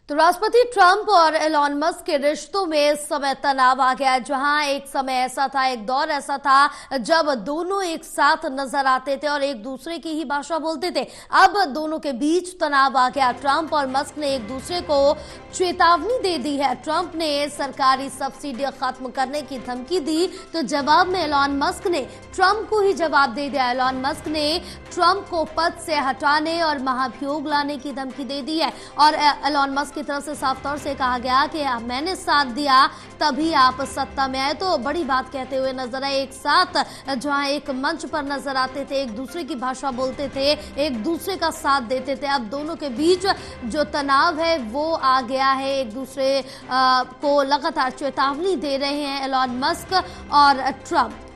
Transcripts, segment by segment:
तो राष्ट्रपति ट्रंप और एलॉन मस्क के रिश्तों में इस समय तनाव आ गया है। जहां एक समय ऐसा था, एक दौर ऐसा था जब दोनों एक साथ नजर आते थे और एक दूसरे की ही भाषा बोलते थे। अब दोनों के बीच तनाव आ गया। ट्रंप और मस्क ने एक दूसरे को चेतावनी दे दी है। ट्रंप ने सरकारी सब्सिडी खत्म करने की धमकी दी, तो जवाब में एलॉन मस्क ने ट्रंप को ही जवाब दे दिया। एलॉन मस्क ने ट्रंप को पद से हटाने और महाभियोग लाने की धमकी दे दी है और एलॉन मस्क की तरफ से साफ तौर से कहा गया कि मैंने साथ दिया तभी आप सत्ता में आए। तो बड़ी बात कहते हुए नजर आए। एक साथ जहां एक मंच पर नजर आते थे, एक दूसरे की भाषा बोलते थे, एक दूसरे का साथ देते थे, अब दोनों के बीच जो तनाव है वो आ गया है। एक दूसरे को लगातार चेतावनी दे रहे हैं एलॉन मस्क और ट्रंप।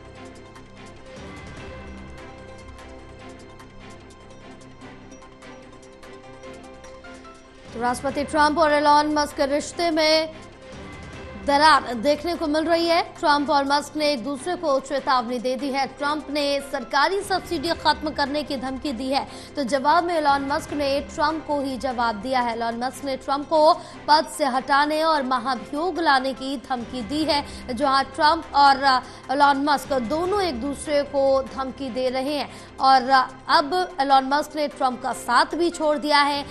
तो राष्ट्रपति ट्रंप और एलॉन मस्क के रिश्ते में दरार देखने को मिल रही है। ट्रंप और मस्क ने एक दूसरे को चेतावनी दे दी है। ट्रंप ने सरकारी सब्सिडी खत्म करने की धमकी दी है, तो जवाब में एलॉन मस्क ने ट्रंप को ही जवाब दिया है। एलॉन मस्क ने ट्रंप को पद से हटाने और महाभियोग लाने की धमकी दी है। जहां ट्रंप और एलॉन मस्क दोनों एक दूसरे को धमकी दे रहे हैं और अब एलॉन मस्क ने ट्रंप का साथ भी छोड़ दिया है।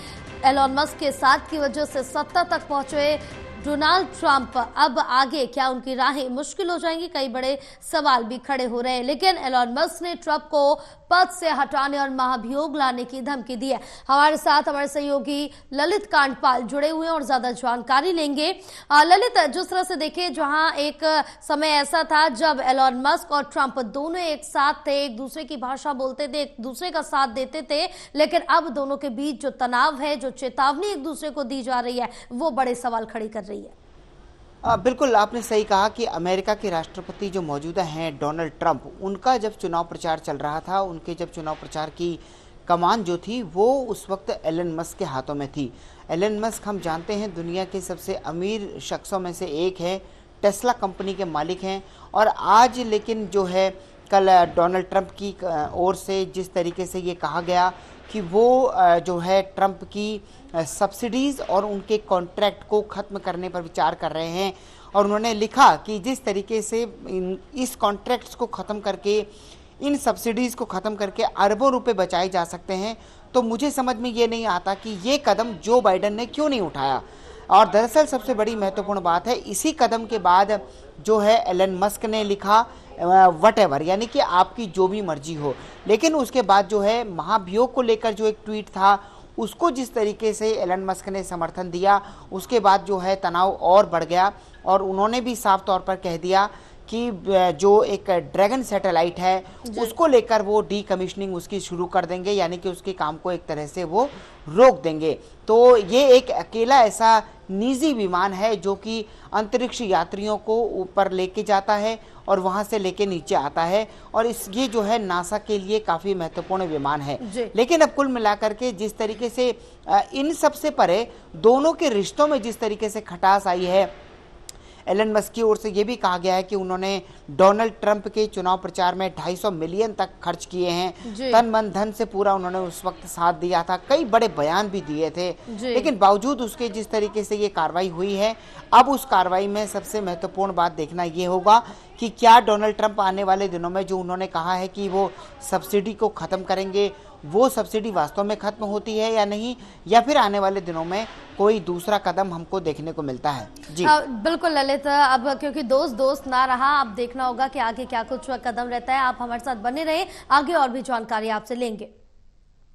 एलॉन मस्क के साथ की वजह से सत्ता तक पहुंचे डोनाल्ड ट्रंप अब आगे क्या उनकी राहें मुश्किल हो जाएंगी, कई बड़े सवाल भी खड़े हो रहे हैं। लेकिन एलॉन मस्क ने ट्रंप को पद से हटाने और महाभियोग लाने की धमकी दी है। हमारे साथ हमारे सहयोगी ललित कांडपाल जुड़े हुए हैं और ज्यादा जानकारी लेंगे। ललित, जिस तरह से देखें, जहां एक समय ऐसा था जब एलॉन मस्क और ट्रंप दोनों एक साथ थे, एक दूसरे की भाषा बोलते थे, एक दूसरे का साथ देते थे, लेकिन अब दोनों के बीच जो तनाव है, जो चेतावनी एक दूसरे को दी जा रही है, वो बड़े सवाल खड़ी कर रही है। बिल्कुल, आपने सही कहा कि अमेरिका के राष्ट्रपति जो मौजूदा हैं डोनाल्ड ट्रंप, उनका जब चुनाव प्रचार चल रहा था, उनके जब चुनाव प्रचार की कमान जो थी वो उस वक्त एलन मस्क के हाथों में थी। एलन मस्क हम जानते हैं दुनिया के सबसे अमीर शख्सों में से एक है, टेस्ला कंपनी के मालिक हैं। और आज लेकिन जो है कल डोनाल्ड ट्रंप की ओर से जिस तरीके से ये कहा गया कि वो जो है ट्रंप की सब्सिडीज़ और उनके कॉन्ट्रैक्ट को ख़त्म करने पर विचार कर रहे हैं। और उन्होंने लिखा कि जिस तरीके से इस कॉन्ट्रैक्ट्स को ख़त्म करके, इन सब्सिडीज़ को ख़त्म करके अरबों रुपए बचाए जा सकते हैं, तो मुझे समझ में ये नहीं आता कि ये कदम जो बाइडन ने क्यों नहीं उठाया। और दरअसल सबसे बड़ी महत्वपूर्ण बात है, इसी कदम के बाद जो है एलन मस्क ने लिखा वटेवर, यानी कि आपकी जो भी मर्जी हो। लेकिन उसके बाद जो है महाभियोग को लेकर जो एक ट्वीट था, उसको जिस तरीके से एलन मस्क ने समर्थन दिया, उसके बाद जो है तनाव और बढ़ गया। और उन्होंने भी साफ तौर पर कह दिया कि जो एक ड्रैगन सैटेलाइट है उसको लेकर वो डीकमीशनिंग उसकी शुरू कर देंगे, यानी कि उसके काम को एक तरह से वो रोक देंगे। तो ये एक अकेला ऐसा निजी विमान है जो कि अंतरिक्ष यात्रियों को ऊपर लेके जाता है और वहां से लेके नीचे आता है। और ये जो है नासा के लिए काफ़ी महत्वपूर्ण विमान है। लेकिन अब कुल मिलाकर के जिस तरीके से इन सब से परे दोनों के रिश्तों में जिस तरीके से खटास आई है, एलन मस्क की ओर से ये भी कहा गया है कि उन्होंने डोनाल्ड ट्रंप के चुनाव प्रचार में 250 मिलियन तक खर्च किए हैं, तन मन धन से पूरा उन्होंने उस वक्त साथ दिया था, कई बड़े बयान भी दिए थे। लेकिन बावजूद उसके जिस तरीके से ये कार्रवाई हुई है, अब उस कार्रवाई में सबसे महत्वपूर्ण बात देखना ये होगा कि क्या डोनाल्ड ट्रंप आने वाले दिनों में जो उन्होंने कहा है कि वो सब्सिडी को ख़त्म करेंगे, वो सब्सिडी वास्तव में खत्म होती है या नहीं, या फिर आने वाले दिनों में कोई दूसरा कदम हमको देखने को मिलता है। जी बिल्कुल ललित, अब क्योंकि दोस्त दोस्त ना रहा, अब देखना होगा कि आगे क्या कुछ कदम रहता है। आप हमारे साथ बने रहे, आगे और भी जानकारी आपसे लेंगे।